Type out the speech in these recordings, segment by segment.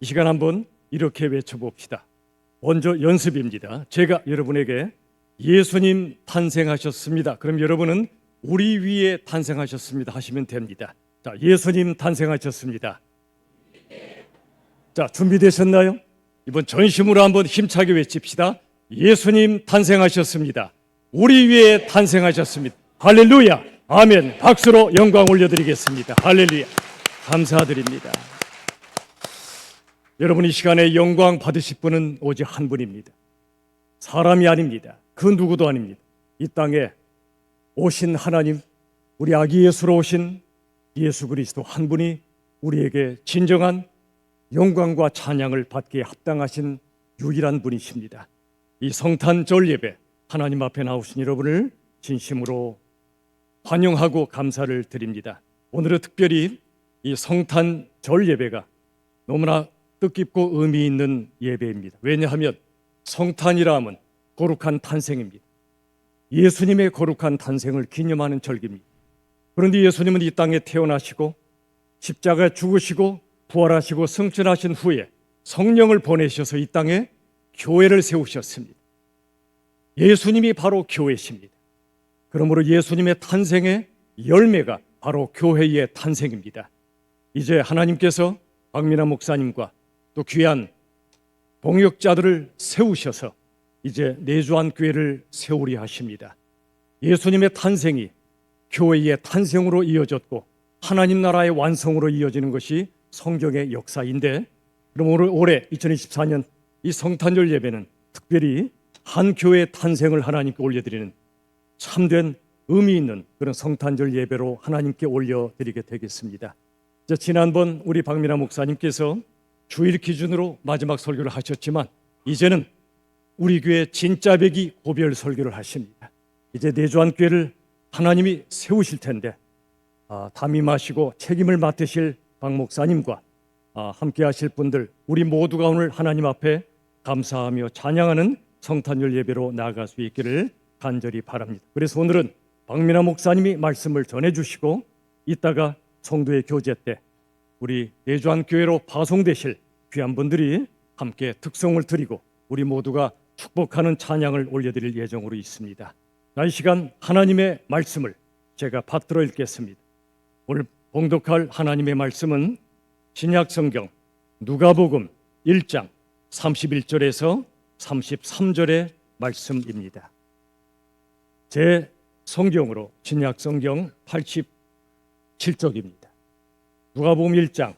이 시간 한번 이렇게 외쳐봅시다. 먼저 연습입니다. 제가 여러분에게 예수님 탄생하셨습니다. 그럼 여러분은 우리 위에 탄생하셨습니다 하시면 됩니다. 자, 예수님 탄생하셨습니다. 자, 준비되셨나요? 이번 전심으로 한번 힘차게 외칩시다. 예수님 탄생하셨습니다. 우리 위에 탄생하셨습니다. 할렐루야. 아멘. 박수로 영광 올려드리겠습니다. 할렐루야. 감사드립니다. 여러분, 이 시간에 영광 받으실 분은 오직 한 분입니다. 사람이 아닙니다. 그 누구도 아닙니다. 이 땅에 오신 하나님, 우리 아기 예수로 오신 예수 그리스도 한 분이 우리에게 진정한 영광과 찬양을 받기에 합당하신 유일한 분이십니다. 이 성탄절 예배 하나님 앞에 나오신 여러분을 진심으로 환영하고 감사를 드립니다. 오늘은 특별히 이 성탄절 예배가 너무나 뜻깊고 의미 있는 예배입니다. 왜냐하면 성탄이라 하면 거룩한 탄생입니다. 예수님의 거룩한 탄생을 기념하는 절기입니다. 그런데 예수님은 이 땅에 태어나시고 십자가에 죽으시고 부활하시고 승천하신 후에 성령을 보내셔서 이 땅에 교회를 세우셨습니다. 예수님이 바로 교회십니다. 그러므로 예수님의 탄생의 열매가 바로 교회의 탄생입니다. 이제 하나님께서 박민아 목사님과 또 귀한 동역자들을 세우셔서 이제 내주한 교회를 세우리 하십니다. 예수님의 탄생이 교회의 탄생으로 이어졌고 하나님 나라의 완성으로 이어지는 것이 성경의 역사인데, 그럼 올해 2024년 이 성탄절 예배는 특별히 한 교회의 탄생을 하나님께 올려드리는 참된 의미 있는 그런 성탄절 예배로 하나님께 올려드리게 되겠습니다. 지난번 우리 박민아 목사님께서 주일 기준으로 마지막 설교를 하셨지만 이제는 우리 교회 진짜배기 고별 설교를 하십니다. 이제 내주한 교회를 하나님이 세우실 텐데 담임하시고 책임을 맡으실 박 목사님과 함께 하실 분들, 우리 모두가 오늘 하나님 앞에 감사하며 찬양하는 성탄절 예배로 나아갈 수 있기를 간절히 바랍니다. 그래서 오늘은 박민아 목사님이 말씀을 전해주시고 이따가 성도의 교제 때 우리 내주한 교회로 파송되실 귀한 분들이 함께 특성을 드리고 우리 모두가 축복하는 찬양을 올려드릴 예정으로 있습니다. 이 시간 하나님의 말씀을 제가 받들어 읽겠습니다. 오늘 봉독할 하나님의 말씀은 신약성경 누가복음 1장 31절에서 33절의 말씀입니다. 제 성경으로 신약성경 87쪽입니다. 누가복음 1장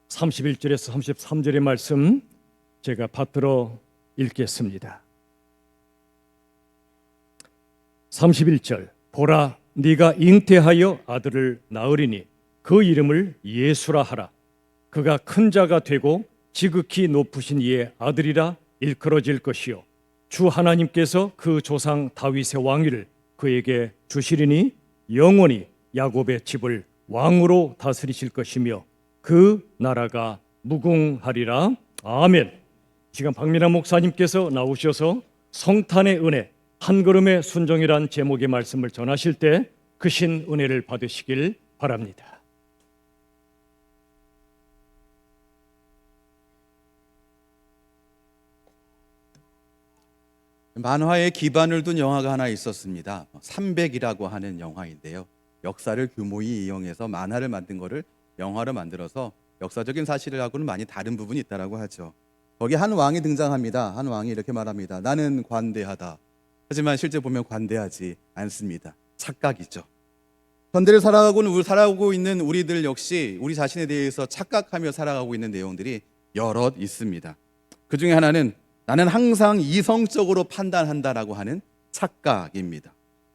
31절에서 33절의 말씀 제가 받들어 읽겠습니다. 31절, 보라, 네가 잉태하여 아들을 낳으리니 그 이름을 예수라 하라. 그가 큰 자가 되고 지극히 높으신 이의 아들이라 일컬어질 것이요 주 하나님께서 그 조상 다윗의 왕위를 그에게 주시리니 영원히 야곱의 집을 왕으로 다스리실 것이며 그 나라가 무궁하리라. 아멘. 지금 박민아 목사님께서 나오셔서 성탄의 은혜, 한 걸음의 순종이란 제목의 말씀을 전하실 때 크신 은혜를 받으시길 바랍니다. 만화에 기반을 둔 영화가 하나 있었습니다. 300이라고 하는 영화인데요. 역사를 규모히 이용해서 만화를 만든 거를 영화로 만들어서 역사적인 사실하고는 많이 다른 부분이 있다고 하죠. 거기 한 왕이 등장합니다. 한 왕이 이렇게 말합니다. 나는 관대하다. 하지만 실제 보면 관대하지 않습니다. 착각이죠. 현대를 살아가고 있는 우리들 역시 우리 자신에 대해서 착각하며 살아가고 있는 내용들이 여럿 있습니다. 그 중에 하나는 나는 항상 이성적으로 판단한다라고 하는 착각입니다.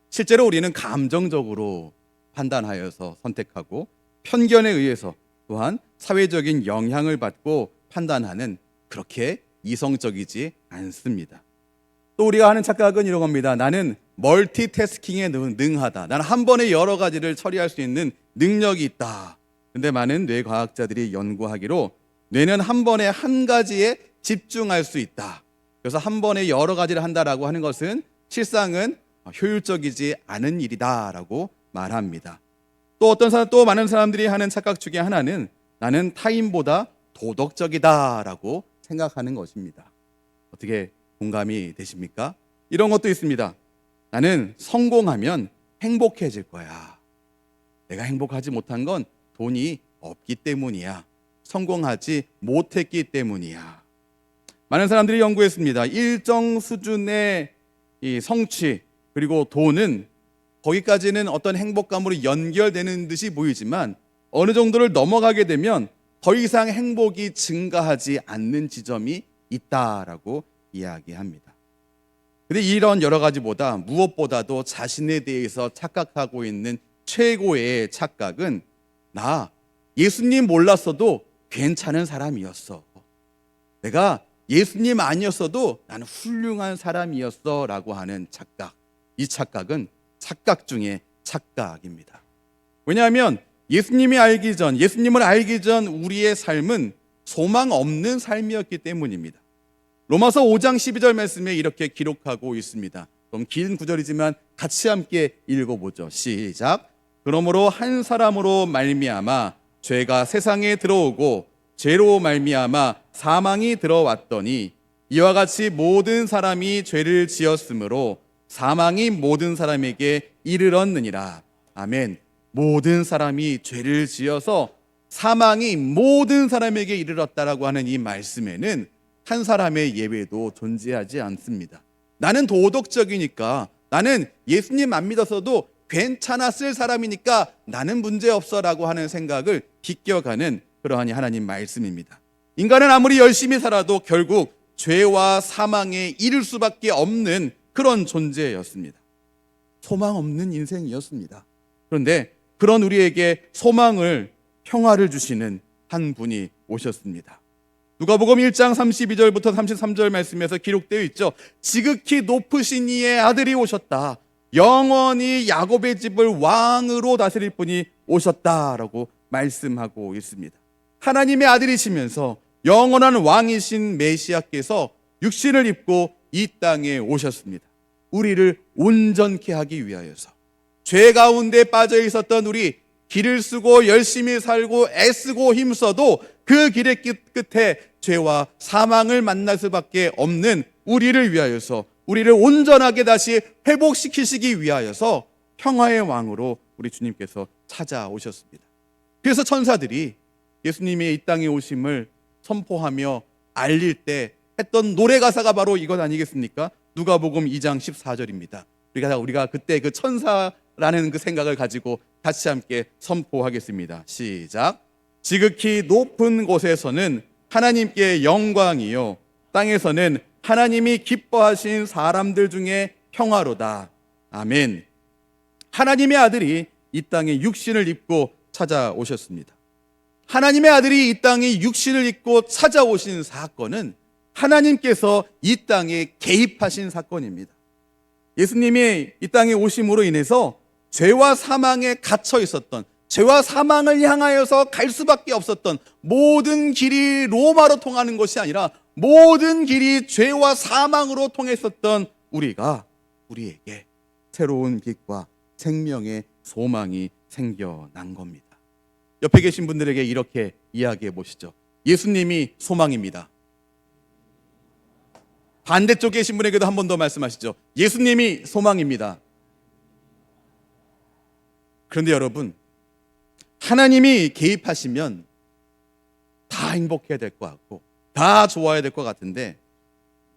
실제로 우리는 감정적으로 판단하여서 선택하고 편견에 의해서 또한 사회적인 영향을 받고 판단하는 그렇게 이성적이지 않습니다. 또 우리가 하는 착각은 이런 겁니다. 나는 멀티태스킹에 능하다. 나는 한 번에 여러 가지를 처리할 수 있는 능력이 있다. 근데 많은 뇌과학자들이 연구하기로 뇌는 한 번에 한 가지에 집중할 수 있다. 그래서 한 번에 여러 가지를 한다라고 하는 것은 실상은 효율적이지 않은 일이다라고 말합니다. 또 많은 사람들이 하는 착각 중에 하나는 나는 타인보다 도덕적이다라고 생각하는 것입니다. 어떻게 공감이 되십니까? 이런 것도 있습니다. 나는 성공하면 행복해질 거야. 내가 행복하지 못한 건 돈이 없기 때문이야. 성공하지 못했기 때문이야. 많은 사람들이 연구했습니다. 일정 수준의 이 성취 그리고 돈은 거기까지는 어떤 행복감으로 연결되는 듯이 보이지만 어느 정도를 넘어가게 되면 더 이상 행복이 증가하지 않는 지점이 있다라고 이야기합니다. 근데 이런 여러 가지보다 무엇보다도 자신에 대해서 착각하고 있는 최고의 착각은 나 예수님 몰랐어도 괜찮은 사람이었어. 내가 예수님 아니었어도 나는 훌륭한 사람이었어 라고 하는 착각. 이 착각은 착각 중에 착각입니다. 왜냐하면 예수님을 알기 전 우리의 삶은 소망 없는 삶이었기 때문입니다. 로마서 5장 12절 말씀에 이렇게 기록하고 있습니다. 좀 긴 구절이지만 같이 함께 읽어보죠. 시작. 그러므로 한 사람으로 말미암아 죄가 세상에 들어오고 죄로 말미암아 사망이 들어왔더니 이와 같이 모든 사람이 죄를 지었으므로 사망이 모든 사람에게 이르렀느니라. 아멘. 모든 사람이 죄를 지어서 사망이 모든 사람에게 이르렀다라고 하는 이 말씀에는 한 사람의 예외도 존재하지 않습니다. 나는 도덕적이니까, 나는 예수님 안 믿었어도 괜찮았을 사람이니까 나는 문제없어라고 하는 생각을 비껴가는 그러한 하나님 말씀입니다. 인간은 아무리 열심히 살아도 결국 죄와 사망에 이를 수밖에 없는 그런 존재였습니다. 소망 없는 인생이었습니다. 그런데 그런 우리에게 소망을, 평화를 주시는 한 분이 오셨습니다. 누가복음 1장 32절부터 33절 말씀에서 기록되어 있죠. 지극히 높으신 이의 아들이 오셨다. 영원히 야곱의 집을 왕으로 다스릴 분이 오셨다라고 말씀하고 있습니다. 하나님의 아들이시면서 영원한 왕이신 메시아께서 육신을 입고 이 땅에 오셨습니다. 우리를 온전케 하기 위하여서. 죄 가운데 빠져 있었던 우리, 길을 쓰고 열심히 살고 애쓰고 힘써도 그 길의 끝에 죄와 사망을 만날 수밖에 없는 우리를 위하여서, 우리를 온전하게 다시 회복시키시기 위하여서 평화의 왕으로 우리 주님께서 찾아오셨습니다. 그래서 천사들이 예수님의 이 땅에 오심을 선포하며 알릴 때 했던 노래 가사가 바로 이것 아니겠습니까? 누가복음 2장 14절입니다. 우리가 그때 그 천사라는 그 생각을 가지고 같이 함께 선포하겠습니다. 시작. 지극히 높은 곳에서는 하나님께 영광이요, 땅에서는 하나님이 기뻐하신 사람들 중에 평화로다. 아멘. 하나님의 아들이 이 땅에 육신을 입고 찾아오셨습니다. 하나님의 아들이 이 땅에 육신을 입고 찾아오신 사건은 하나님께서 이 땅에 개입하신 사건입니다. 예수님이 이 땅에 오심으로 인해서 죄와 사망에 갇혀 있었던, 죄와 사망을 향하여서 갈 수밖에 없었던 모든 길이 로마로 통하는 것이 아니라 모든 길이 죄와 사망으로 통했었던 우리에게 새로운 빛과 생명의 소망이 생겨난 겁니다. 옆에 계신 분들에게 이렇게 이야기해 보시죠. 예수님이 소망입니다. 반대쪽에 계신 분에게도 한 번 더 말씀하시죠. 예수님이 소망입니다. 그런데 여러분, 하나님이 개입하시면 다 행복해야 될 것 같고 다 좋아야 될 것 같은데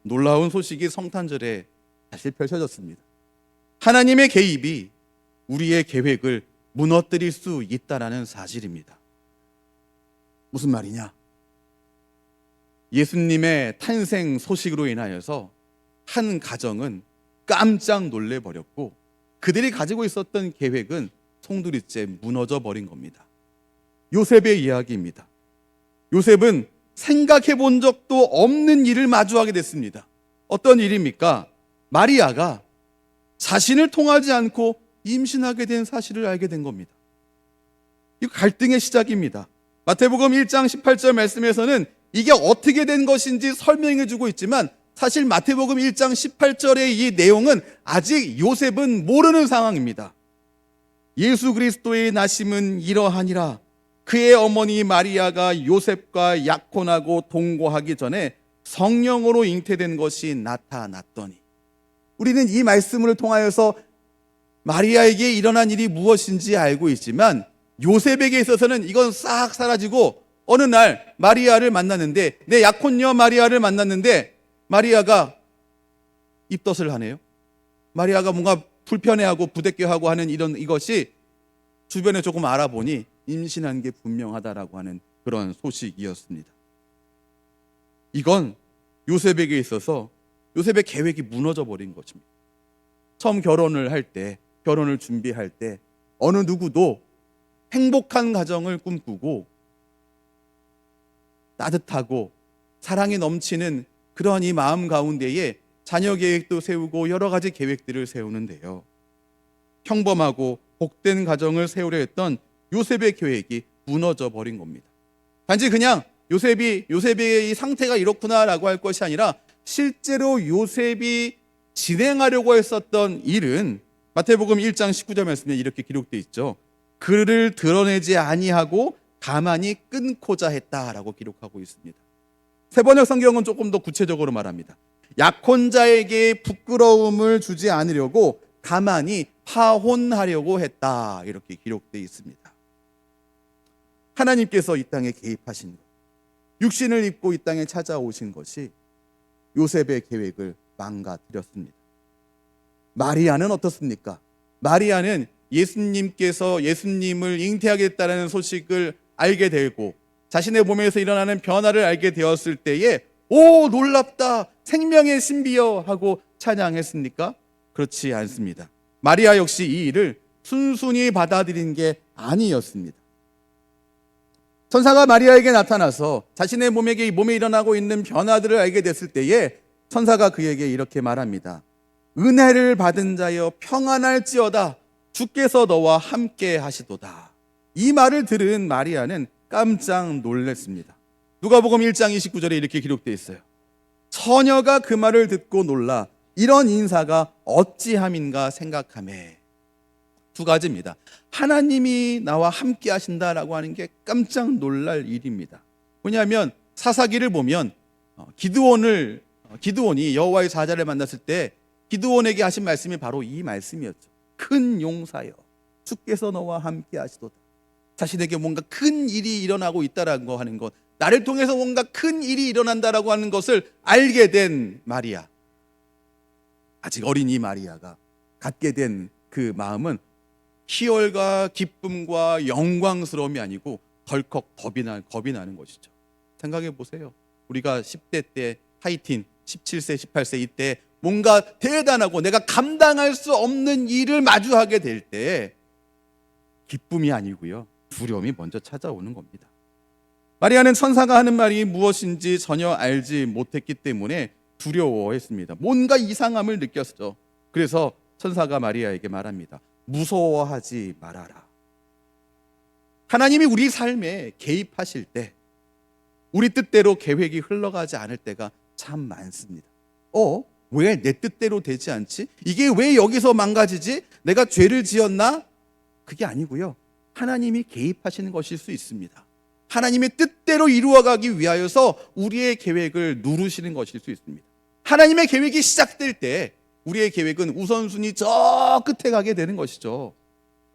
놀라운 소식이 성탄절에 다시 펼쳐졌습니다. 하나님의 개입이 우리의 계획을 무너뜨릴 수 있다라는 사실입니다. 무슨 말이냐? 예수님의 탄생 소식으로 인하여서 한 가정은 깜짝 놀래버렸고 그들이 가지고 있었던 계획은 송두리째 무너져 버린 겁니다. 요셉의 이야기입니다. 요셉은 생각해 본 적도 없는 일을 마주하게 됐습니다. 어떤 일입니까? 마리아가 자신을 통하지 않고 임신하게 된 사실을 알게 된 겁니다. 이 갈등의 시작입니다. 마태복음 1장 18절 말씀에서는 이게 어떻게 된 것인지 설명해 주고 있지만 사실 마태복음 1장 18절의 이 내용은 아직 요셉은 모르는 상황입니다. 예수 그리스도의 나심은 이러하니라. 그의 어머니 마리아가 요셉과 약혼하고 동거하기 전에 성령으로 잉태된 것이 나타났더니, 우리는 이 말씀을 통하여서 마리아에게 일어난 일이 무엇인지 알고 있지만 요셉에게 있어서는 이건 싹 사라지고, 어느 날 마리아를 만났는데, 내 약혼녀 마리아를 만났는데 마리아가 입덧을 하네요. 마리아가 뭔가 불편해하고 부대껴하고 하는 이것이 주변에 조금 알아보니 임신한 게 분명하다라고 하는 그런 소식이었습니다. 이건 요셉에게 있어서 요셉의 계획이 무너져 버린 것입니다. 처음 결혼을 준비할 때 어느 누구도 행복한 가정을 꿈꾸고 따뜻하고 사랑이 넘치는 그러한 이 마음 가운데에 자녀 계획도 세우고 여러 가지 계획들을 세우는데요, 평범하고 복된 가정을 세우려 했던 요셉의 계획이 무너져 버린 겁니다. 단지 그냥 요셉의 이 상태가 이렇구나라고 할 것이 아니라, 실제로 요셉이 진행하려고 했었던 일은 마태복음 1장 19절 말씀에 이렇게 기록되어 있죠. 그를 드러내지 아니하고 가만히 끊고자 했다라고 기록하고 있습니다. 세번역 성경은 조금 더 구체적으로 말합니다. 약혼자에게 부끄러움을 주지 않으려고 가만히 파혼하려고 했다, 이렇게 기록되어 있습니다. 하나님께서 이 땅에 개입하신 것, 육신을 입고 이 땅에 찾아오신 것이 요셉의 계획을 망가뜨렸습니다. 마리아는 어떻습니까? 마리아는 예수님을 잉태하게 됐다는 소식을 알게 되고 자신의 몸에서 일어나는 변화를 알게 되었을 때에 오, 놀랍다, 생명의 신비여 하고 찬양했습니까? 그렇지 않습니다. 마리아 역시 이 일을 순순히 받아들인 게 아니었습니다. 천사가 마리아에게 나타나서 자신의 몸에 일어나고 있는 변화들을 알게 됐을 때에 천사가 그에게 이렇게 말합니다. 은혜를 받은 자여 평안할지어다, 주께서 너와 함께 하시도다. 이 말을 들은 마리아는 깜짝 놀랐습니다. 누가복음 1장 29절에 이렇게 기록되어 있어요. 처녀가 그 말을 듣고 놀라 이런 인사가 어찌함인가 생각하매. 두 가지입니다. 하나님이 나와 함께 하신다라고 하는 게 깜짝 놀랄 일입니다. 왜냐하면 사사기를 보면 기드온이 여호와의 사자를 만났을 때 기드온에게 하신 말씀이 바로 이 말씀이었죠. 큰 용사여, 주께서 너와 함께 하시도다. 자신에게 뭔가 큰 일이 일어나고 있다라는 거 하는 것, 나를 통해서 뭔가 큰 일이 일어난다라고 하는 것을 알게 된 마리아, 아직 어린 이 마리아가 갖게 된 그 마음은 희열과 기쁨과 영광스러움이 아니고 덜컥 겁이 나는 것이죠. 생각해 보세요. 우리가 10대 때 하이틴, 17세, 18세 이때 뭔가 대단하고 내가 감당할 수 없는 일을 마주하게 될 때 기쁨이 아니고요, 두려움이 먼저 찾아오는 겁니다. 마리아는 천사가 하는 말이 무엇인지 전혀 알지 못했기 때문에 두려워했습니다. 뭔가 이상함을 느꼈죠. 그래서 천사가 마리아에게 말합니다. 무서워하지 말아라. 하나님이 우리 삶에 개입하실 때 우리 뜻대로 계획이 흘러가지 않을 때가 참 많습니다. 왜 내 뜻대로 되지 않지? 이게 왜 여기서 망가지지? 내가 죄를 지었나? 그게 아니고요, 하나님이 개입하시는 것일 수 있습니다. 하나님의 뜻대로 이루어가기 위하여서 우리의 계획을 누르시는 것일 수 있습니다. 하나님의 계획이 시작될 때 우리의 계획은 우선순위 저 끝에 가게 되는 것이죠.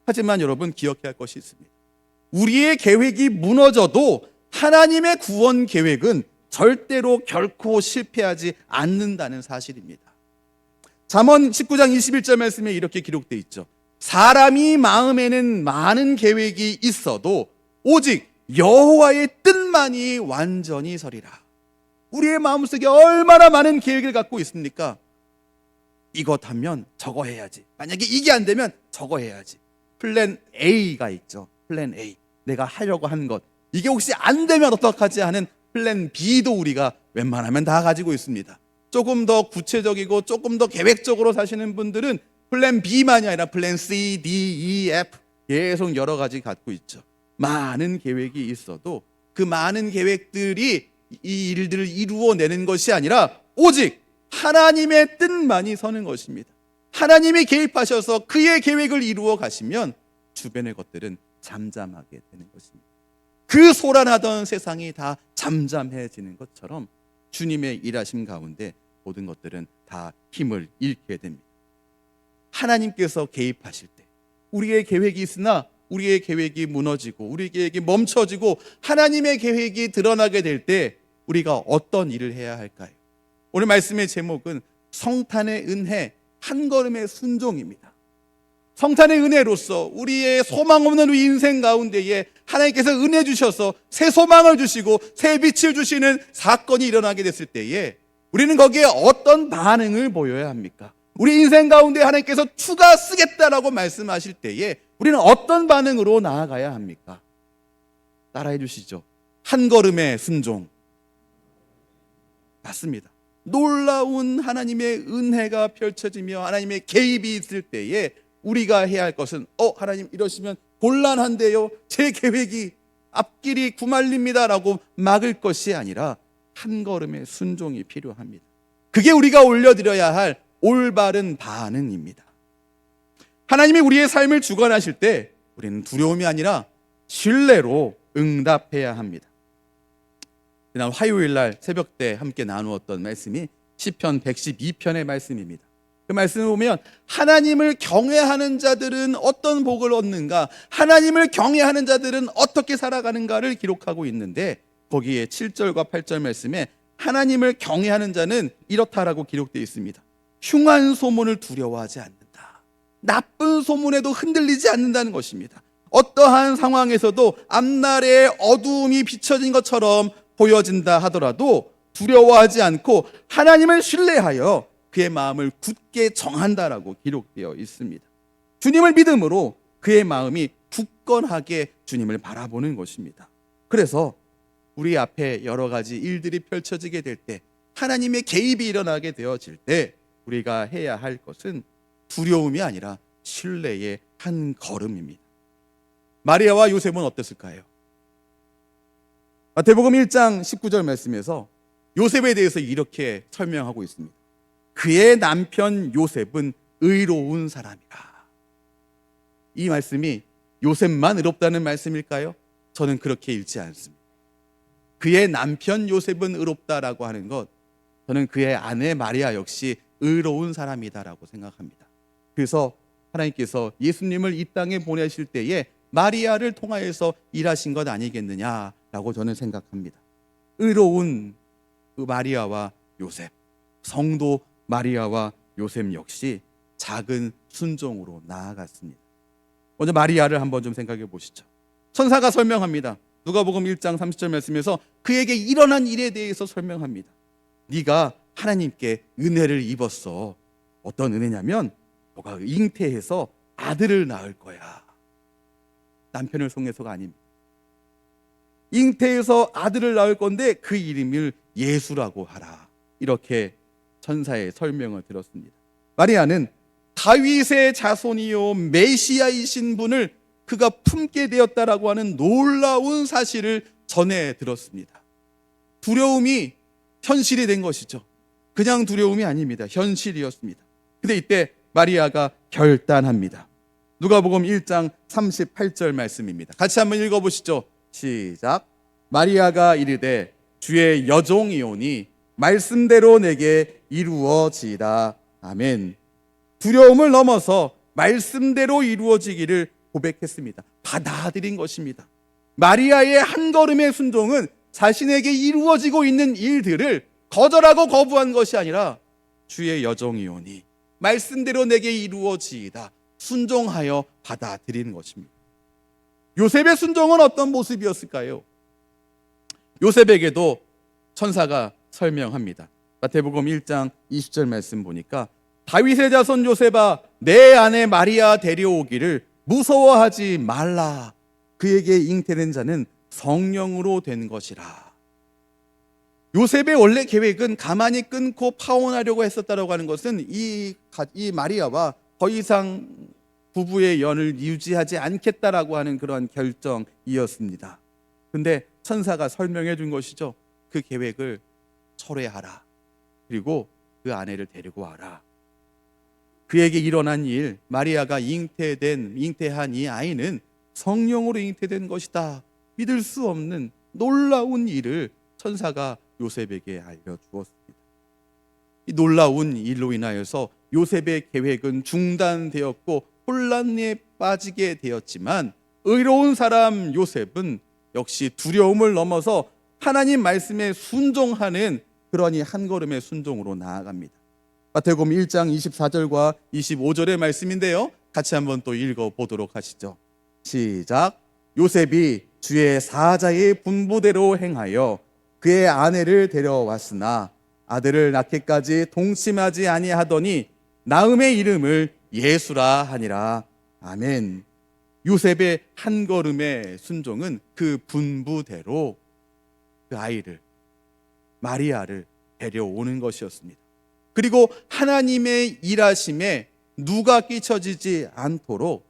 하지만 여러분, 기억해야 할 것이 있습니다. 우리의 계획이 무너져도 하나님의 구원 계획은 절대로 결코 실패하지 않는다는 사실입니다. 잠언 19장 21절 말씀에 이렇게 기록되어 있죠. 사람이 마음에는 많은 계획이 있어도 오직 여호와의 뜻만이 완전히 서리라. 우리의 마음속에 얼마나 많은 계획을 갖고 있습니까? 이것 하면 저거 해야지, 만약에 이게 안 되면 저거 해야지. 플랜 A가 있죠. 플랜 A, 내가 하려고 한 것, 이게 혹시 안 되면 어떡하지 하는 플랜 B도 우리가 웬만하면 다 가지고 있습니다. 조금 더 구체적이고 조금 더 계획적으로 사시는 분들은 플랜 B만이 아니라 플랜 C, D, E, F 계속 여러 가지 갖고 있죠. 많은 계획이 있어도 그 많은 계획들이 이 일들을 이루어내는 것이 아니라 오직 하나님의 뜻만이 서는 것입니다. 하나님이 개입하셔서 그의 계획을 이루어 가시면 주변의 것들은 잠잠하게 되는 것입니다. 그 소란하던 세상이 다 잠잠해지는 것처럼 주님의 일하심 가운데 모든 것들은 다 힘을 잃게 됩니다. 하나님께서 개입하실 때 우리의 계획이 있으나 우리의 계획이 무너지고 우리의 계획이 멈춰지고 하나님의 계획이 드러나게 될 때 우리가 어떤 일을 해야 할까요? 오늘 말씀의 제목은 성탄의 은혜, 한 걸음의 순종입니다. 성탄의 은혜로서 우리의 소망 없는 우리 인생 가운데에 하나님께서 은혜 주셔서 새 소망을 주시고 새 빛을 주시는 사건이 일어나게 됐을 때에 우리는 거기에 어떤 반응을 보여야 합니까? 우리 인생 가운데 하나님께서 추가 쓰겠다라고 말씀하실 때에 우리는 어떤 반응으로 나아가야 합니까? 따라해 주시죠. 한 걸음의 순종. 맞습니다. 놀라운 하나님의 은혜가 펼쳐지며 하나님의 개입이 있을 때에 우리가 해야 할 것은 하나님 이러시면 곤란한데요, 제 계획이 앞길이 구말립니다라고 막을 것이 아니라 한 걸음의 순종이 필요합니다. 그게 우리가 올려드려야 할 올바른 반응입니다. 하나님이 우리의 삶을 주관하실 때 우리는 두려움이 아니라 신뢰로 응답해야 합니다. 지난 화요일 날 새벽 때 함께 나누었던 말씀이 시편 112편의 말씀입니다. 그 말씀을 보면 하나님을 경외하는 자들은 어떤 복을 얻는가, 하나님을 경외하는 자들은 어떻게 살아가는가를 기록하고 있는데 거기에 7절과 8절 말씀에 하나님을 경외하는 자는 이렇다라고 기록되어 있습니다. 흉한 소문을 두려워하지 않는다. 나쁜 소문에도 흔들리지 않는다는 것입니다. 어떠한 상황에서도 앞날에 어두움이 비춰진 것처럼 보여진다 하더라도 두려워하지 않고 하나님을 신뢰하여 그의 마음을 굳게 정한다라고 기록되어 있습니다. 주님을 믿음으로 그의 마음이 굳건하게 주님을 바라보는 것입니다. 그래서 우리 앞에 여러 가지 일들이 펼쳐지게 될 때, 하나님의 개입이 일어나게 되어질 때 우리가 해야 할 것은 두려움이 아니라 신뢰의 한 걸음입니다. 마리아와 요셉은 어땠을까요? 마태복음 1장 19절 말씀에서 요셉에 대해서 이렇게 설명하고 있습니다. 그의 남편 요셉은 의로운 사람이라. 이 말씀이 요셉만 의롭다는 말씀일까요? 저는 그렇게 읽지 않습니다. 그의 남편 요셉은 의롭다라고 하는 것, 저는 그의 아내 마리아 역시 의로운 사람이다라고 생각합니다. 그래서 하나님께서 예수님을 이 땅에 보내실 때에 마리아를 통하여서 일하신 것 아니겠느냐라고 저는 생각합니다. 의로운 마리아와 요셉, 성도 마리아와 요셉 역시 작은 순종으로 나아갔습니다. 먼저 마리아를 한번 좀 생각해 보시죠. 천사가 설명합니다. 누가복음 1장 30절 말씀에서 그에게 일어난 일에 대해서 설명합니다. 네가 하나님께 은혜를 입었어. 어떤 은혜냐면 너가 잉태해서 아들을 낳을 거야. 남편을 통해서가 아닙니다. 잉태해서 아들을 낳을 건데 그 이름을 예수라고 하라. 이렇게 천사의 설명을 들었습니다. 마리아는 다윗의 자손이요 메시아이신 분을 그가 품게 되었다라고 하는 놀라운 사실을 전해 들었습니다. 두려움이 현실이 된 것이죠. 그냥 두려움이 아닙니다. 현실이었습니다. 근데 이때 마리아가 결단합니다. 누가복음 1장 38절 말씀입니다. 같이 한번 읽어보시죠. 시작. 마리아가 이르되 주의 여종이오니 말씀대로 내게 이루어지이다. 아멘. 두려움을 넘어서 말씀대로 이루어지기를 고백했습니다. 받아들인 것입니다. 마리아의 한 걸음의 순종은 자신에게 이루어지고 있는 일들을 거절하고 거부한 것이 아니라 주의 여종이오니 말씀대로 내게 이루어지이다. 순종하여 받아들이는 것입니다. 요셉의 순종은 어떤 모습이었을까요? 요셉에게도 천사가 설명합니다. 마태복음 1장 20절 말씀 보니까 다윗의 자손 요셉아 내 아내 마리아 데려오기를 무서워하지 말라. 그에게 잉태된 자는 성령으로 된 것이라. 요셉의 원래 계획은 가만히 끊고 파혼하려고 했었다라고 하는 것은 이 마리아와 더 이상 부부의 연을 유지하지 않겠다라고 하는 그러한 결정이었습니다. 근데 천사가 설명해 준 것이죠. 그 계획을 철회하라. 그리고 그 아내를 데리고 와라. 그에게 일어난 일, 마리아가 잉태한 이 아이는 성령으로 잉태된 것이다 믿을 수 없는 놀라운 일을 천사가 요셉에게 알려주었습니다. 이 놀라운 일로 인하여서 요셉의 계획은 중단되었고 혼란에 빠지게 되었지만 의로운 사람 요셉은 역시 두려움을 넘어서 하나님 말씀에 순종하는 그러니 한 걸음의 순종으로 나아갑니다. 마태복음 1장 24절과 25절의 말씀인데요, 같이 한번 또 읽어보도록 하시죠. 시작. 요셉이 주의 사자의 분부대로 행하여 그의 아내를 데려왔으나 아들을 낳기까지 동침하지 아니하더니 낳음의 이름을 예수라 하니라. 아멘. 요셉의 한 걸음의 순종은 그 분부대로 그 아이를, 마리아를 데려오는 것이었습니다. 그리고 하나님의 일하심에 누가 끼쳐지지 않도록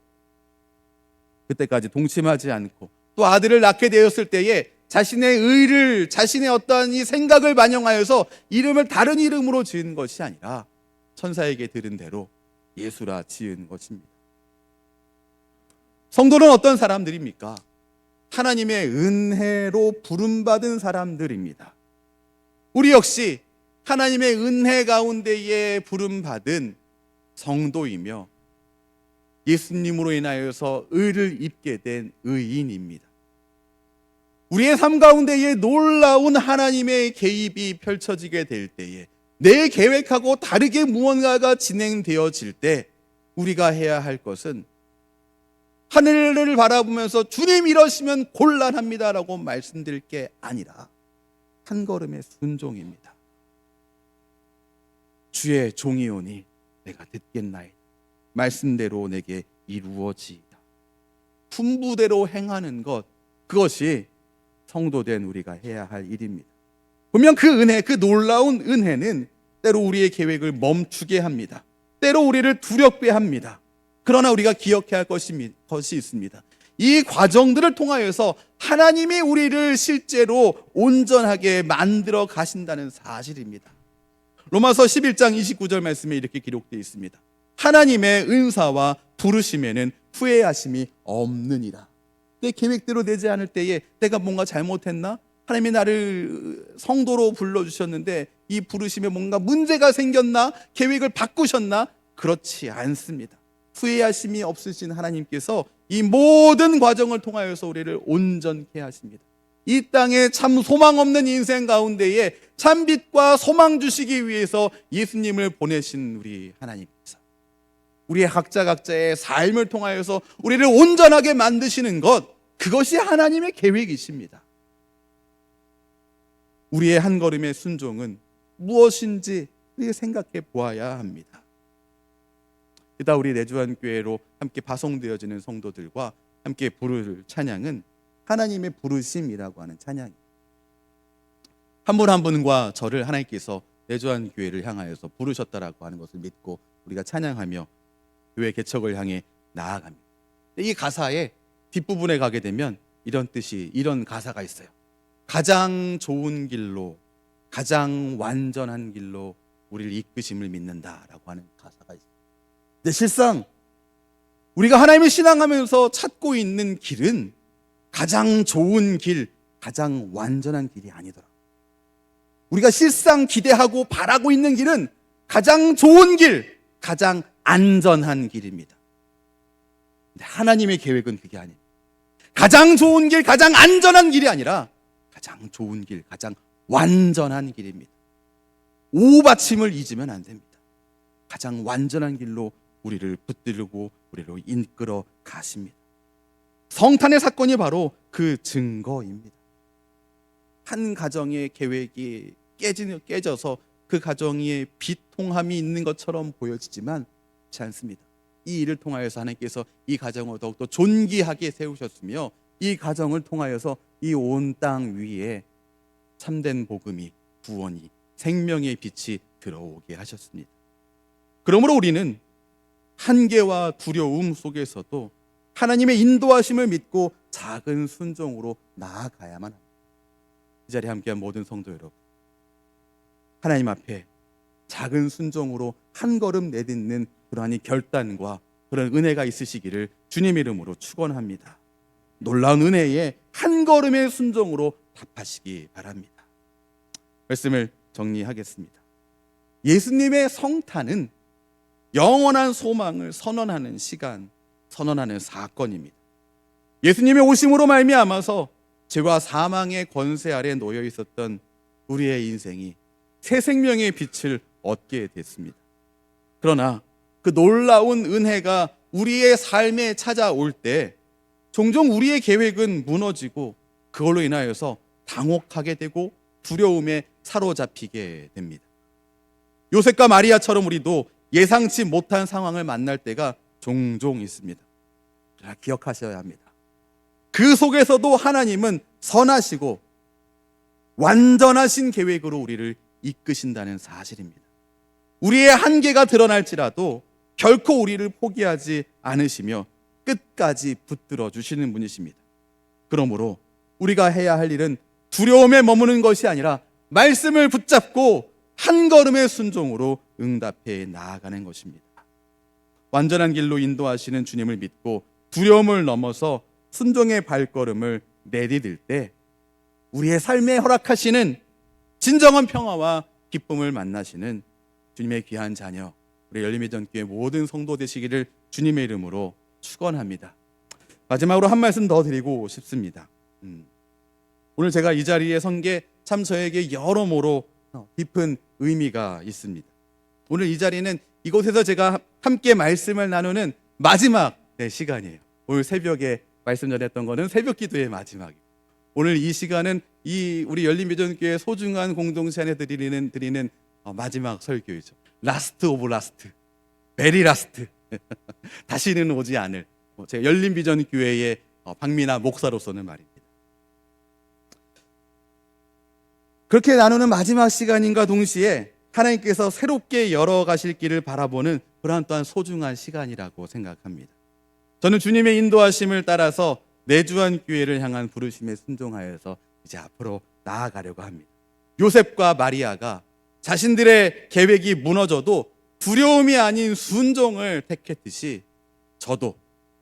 그때까지 동침하지 않고 또 아들을 낳게 되었을 때에 자신의 의를, 자신의 어떠한 이 생각을 반영하여서 이름을 다른 이름으로 지은 것이 아니라 천사에게 들은 대로 예수라 지은 것입니다. 성도는 어떤 사람들입니까? 하나님의 은혜로 부름받은 사람들입니다. 우리 역시 하나님의 은혜 가운데에 부름받은 성도이며 예수님으로 인하여서 의를 입게 된 의인입니다. 우리의 삶 가운데에 놀라운 하나님의 개입이 펼쳐지게 될 때에, 내 계획하고 다르게 무언가가 진행되어질 때 우리가 해야 할 것은 하늘을 바라보면서 주님 이러시면 곤란합니다라고 말씀드릴 게 아니라 한 걸음의 순종입니다. 주의 종이오니 내가 듣겠나이다. 말씀대로 내게 이루어지이다. 분부대로 행하는 것, 그것이 성도된 우리가 해야 할 일입니다. 보면 그 은혜, 그 놀라운 은혜는 때로 우리의 계획을 멈추게 합니다. 때로 우리를 두렵게 합니다. 그러나 우리가 기억해야 할 것이 있습니다. 이 과정들을 통하여서 하나님이 우리를 실제로 온전하게 만들어 가신다는 사실입니다. 로마서 11장 29절 말씀에 이렇게 기록되어 있습니다. 하나님의 은사와 부르심에는 후회하심이 없느니라. 내 계획대로 되지 않을 때에 내가 뭔가 잘못했나? 하나님이 나를 성도로 불러주셨는데 이 부르심에 뭔가 문제가 생겼나? 계획을 바꾸셨나? 그렇지 않습니다. 후회하심이 없으신 하나님께서 이 모든 과정을 통하여서 우리를 온전케 하십니다. 이 땅에 참 소망 없는 인생 가운데에 참 빛과 소망 주시기 위해서 예수님을 보내신 우리 하나님께서 우리의 각자의 삶을 통하여서 우리를 온전하게 만드시는 것, 그것이 하나님의 계획이십니다. 우리의 한 걸음의 순종은 무엇인지 우리가 생각해 보아야 합니다. 이따 우리 내주한교회로 함께 파송되어지는 성도들과 함께 부를 찬양은 하나님의 부르심이라고 하는 찬양입니다. 한 분 한 분과 저를 하나님께서 내주한교회를 향하여서 부르셨다라고 하는 것을 믿고 우리가 찬양하며 교회 개척을 향해 나아갑니다. 이 가사의 뒷부분에 가게 되면 이런 가사가 있어요. 가장 좋은 길로, 가장 완전한 길로 우리를 이끄심을 믿는다라고 하는 가사가 있어요. 근데 실상 우리가 하나님을 신앙하면서 찾고 있는 길은 가장 좋은 길, 가장 완전한 길이 아니더라. 우리가 실상 기대하고 바라고 있는 길은 가장 좋은 길, 가장 안전한 길입니다. 근데 하나님의 계획은 그게 아니에요. 가장 좋은 길, 가장 안전한 길이 아니라 가장 좋은 길, 가장 완전한 길입니다. 오받침을 잊으면 안 됩니다. 가장 완전한 길로 우리를 붙들고 우리로 이끌어 가십니다. 성탄의 사건이 바로 그 증거입니다. 한 가정의 계획이 깨져서 그 가정에 비통함이 있는 것처럼 보여지지만 그렇지 않습니다. 이 일을 통하여서 하나님께서 이 가정을 더욱더 존귀하게 세우셨으며 이 가정을 통하여서 이 온 땅 위에 참된 복음이, 구원이, 생명의 빛이 들어오게 하셨습니다. 그러므로 우리는 한계와 두려움 속에서도 하나님의 인도하심을 믿고 작은 순종으로 나아가야만 합니다. 이 자리에 함께한 모든 성도 여러분, 하나님 앞에 작은 순종으로 한 걸음 내딛는 그러한 결단과 그런 은혜가 있으시기를 주님 이름으로 축원합니다. 놀라운 은혜에 한 걸음의 순종으로 답하시기 바랍니다. 말씀을 정리하겠습니다. 예수님의 성탄은 영원한 소망을 선언하는 시간, 선언하는 사건입니다. 예수님의 오심으로 말미암아서 죄와 사망의 권세 아래 놓여 있었던 우리의 인생이 새 생명의 빛을 얻게 됐습니다. 그러나 그 놀라운 은혜가 우리의 삶에 찾아올 때 종종 우리의 계획은 무너지고 그걸로 인하여서 당혹하게 되고 두려움에 사로잡히게 됩니다. 요셉과 마리아처럼 우리도 예상치 못한 상황을 만날 때가 종종 있습니다. 그러나 기억하셔야 합니다. 그 속에서도 하나님은 선하시고 완전하신 계획으로 우리를 이끄신다는 사실입니다. 우리의 한계가 드러날지라도 결코 우리를 포기하지 않으시며 끝까지 붙들어 주시는 분이십니다. 그러므로 우리가 해야 할 일은 두려움에 머무는 것이 아니라 말씀을 붙잡고 한 걸음의 순종으로 응답해 나아가는 것입니다. 완전한 길로 인도하시는 주님을 믿고 두려움을 넘어서 순종의 발걸음을 내디딜 때 우리의 삶에 허락하시는 진정한 평화와 기쁨을 만나시는 주님의 귀한 자녀, 우리 열림의전교회 모든 성도 되시기를 주님의 이름으로 축원합니다. 마지막으로 한 말씀 더 드리고 싶습니다. 오늘 제가 이 자리에 선 게 참 저에게 여러모로 깊은 의미가 있습니다. 오늘 이 자리는 이곳에서 제가 함께 말씀을 나누는 마지막 시간이에요. 오늘 새벽에 말씀 전했던 거는 새벽 기도의 마지막이에요. 오늘 이 시간은 우리 열림비전교회 소중한 공동체 안에 드리는 마지막 설교이죠. 라스트 오브 라스트, 베리 라스트. 다시는 오지 않을 제 열림비전교회의 박민아 목사로서는 말입니다. 그렇게 나누는 마지막 시간인가 동시에 하나님께서 새롭게 열어가실 길을 바라보는 그러한 또한 소중한 시간이라고 생각합니다. 저는 주님의 인도하심을 따라서 내주한 교회를 향한 부르심에 순종하여서 이제 앞으로 나아가려고 합니다. 요셉과 마리아가 자신들의 계획이 무너져도 두려움이 아닌 순종을 택했듯이 저도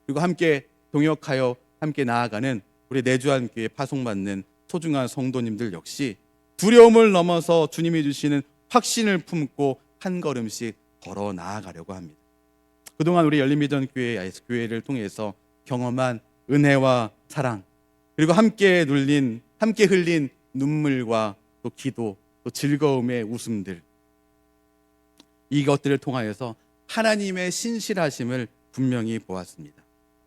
그리고 함께 동역하여 함께 나아가는 우리 내주한 교회 파송받는 소중한 성도님들 역시 두려움을 넘어서 주님이 주시는 확신을 품고 한 걸음씩 걸어 나아가려고 합니다. 그동안 우리 열림비전교회를 통해서 경험한 은혜와 사랑, 그리고 함께 흘린 눈물과 또 기도, 또 즐거움의 웃음들, 이것들을 통하여서 하나님의 신실하심을 분명히 보았습니다.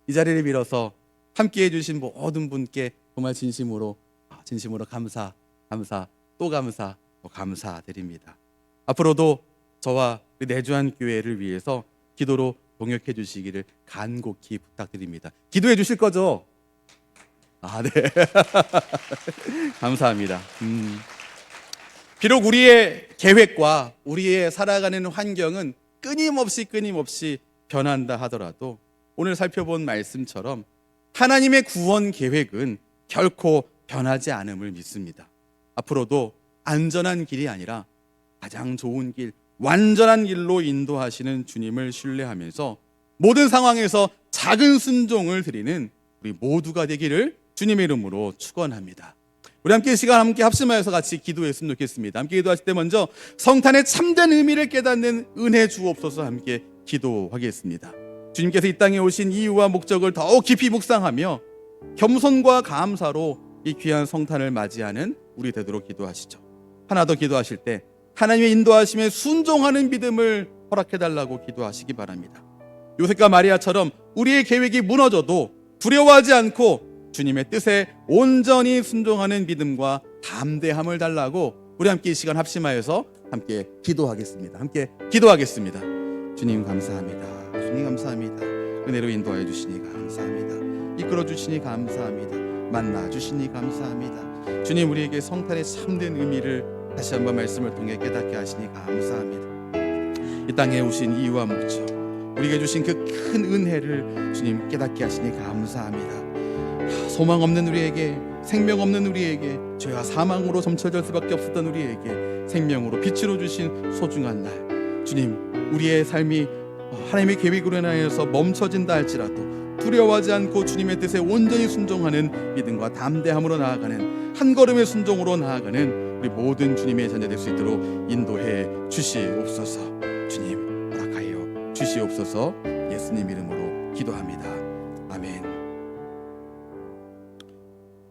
이 자리를 빌어서 함께 해주신 모든 분께 정말 진심으로 감사, 또 감사드립니다. 앞으로도 저와 내주한 교회를 위해서 기도로 동역해 주시기를 간곡히 부탁드립니다. 기도해 주실 거죠? 네. 감사합니다. 비록 우리의 계획과 우리의 살아가는 환경은 끊임없이 변한다 하더라도 오늘 살펴본 말씀처럼 하나님의 구원 계획은 결코 변하지 않음을 믿습니다. 앞으로도 안전한 길이 아니라 가장 좋은 길, 완전한 길로 인도하시는 주님을 신뢰하면서 모든 상황에서 작은 순종을 드리는 우리 모두가 되기를 주님의 이름으로 축원합니다. 우리 함께 시간 함께 합심하여서 같이 기도했으면 좋겠습니다. 함께 기도하실 때 먼저 성탄의 참된 의미를 깨닫는 은혜 주옵소서 함께 기도하겠습니다. 주님께서 이 땅에 오신 이유와 목적을 더욱 깊이 묵상하며 겸손과 감사로 이 귀한 성탄을 맞이하는 우리 되도록 기도하시죠. 하나 더 기도하실 때 하나님의 인도하심에 순종하는 믿음을 허락해달라고 기도하시기 바랍니다. 요셉과 마리아처럼 우리의 계획이 무너져도 두려워하지 않고 주님의 뜻에 온전히 순종하는 믿음과 담대함을 달라고 우리 함께 이 시간 합심하여서 함께 기도하겠습니다. 함께 기도하겠습니다. 주님 감사합니다. 주님 감사합니다. 은혜로 인도하여 주시니 감사합니다. 이끌어 주시니 감사합니다. 만나 주시니 감사합니다. 주님 우리에게 성탄의 참된 의미를 다시 한번 말씀을 통해 깨닫게 하시니 감사합니다. 이 땅에 오신 이유와 목적, 우리에게 주신 그 큰 은혜를 주님 깨닫게 하시니 감사합니다. 소망 없는 우리에게, 생명 없는 우리에게, 죄와 사망으로 점쳐질 수밖에 없었던 우리에게 생명으로 빛으로 주신 소중한 날, 주님 우리의 삶이 하나님의 계획으로 인하여서 멈춰진다 할지라도 두려워하지 않고 주님의 뜻에 온전히 순종하는 믿음과 담대함으로 나아가는 한 걸음의 순종으로 나아가는 우리 모든 주님의 자녀 될 수 있도록 인도해 주시옵소서. 주님 허락하여 주시옵소서. 예수님 이름으로 기도합니다. 아멘.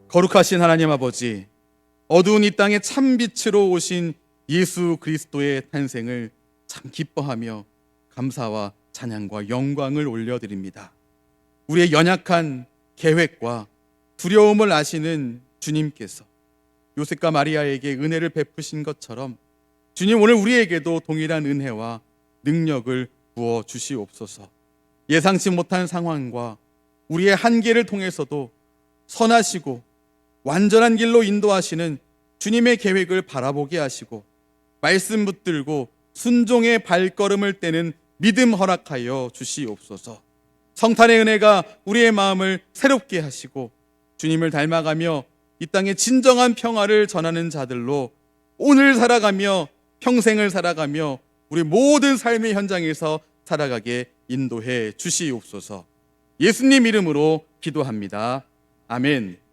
거룩하신 하나님 아버지, 어두운 이 땅에 참 빛으로 오신 예수 그리스도의 탄생을 참 기뻐하며 감사와 찬양과 영광을 올려드립니다. 우리의 연약한 계획과 두려움을 아시는 주님께서 요셉과 마리아에게 은혜를 베푸신 것처럼 주님 오늘 우리에게도 동일한 은혜와 능력을 부어 주시옵소서. 예상치 못한 상황과 우리의 한계를 통해서도 선하시고 완전한 길로 인도하시는 주님의 계획을 바라보게 하시고 말씀 붙들고 순종의 발걸음을 떼는 믿음 허락하여 주시옵소서. 성탄의 은혜가 우리의 마음을 새롭게 하시고 주님을 닮아가며 이 땅에 진정한 평화를 전하는 자들로 오늘 살아가며 평생을 살아가며 우리 모든 삶의 현장에서 살아가게 인도해 주시옵소서. 예수님 이름으로 기도합니다. 아멘.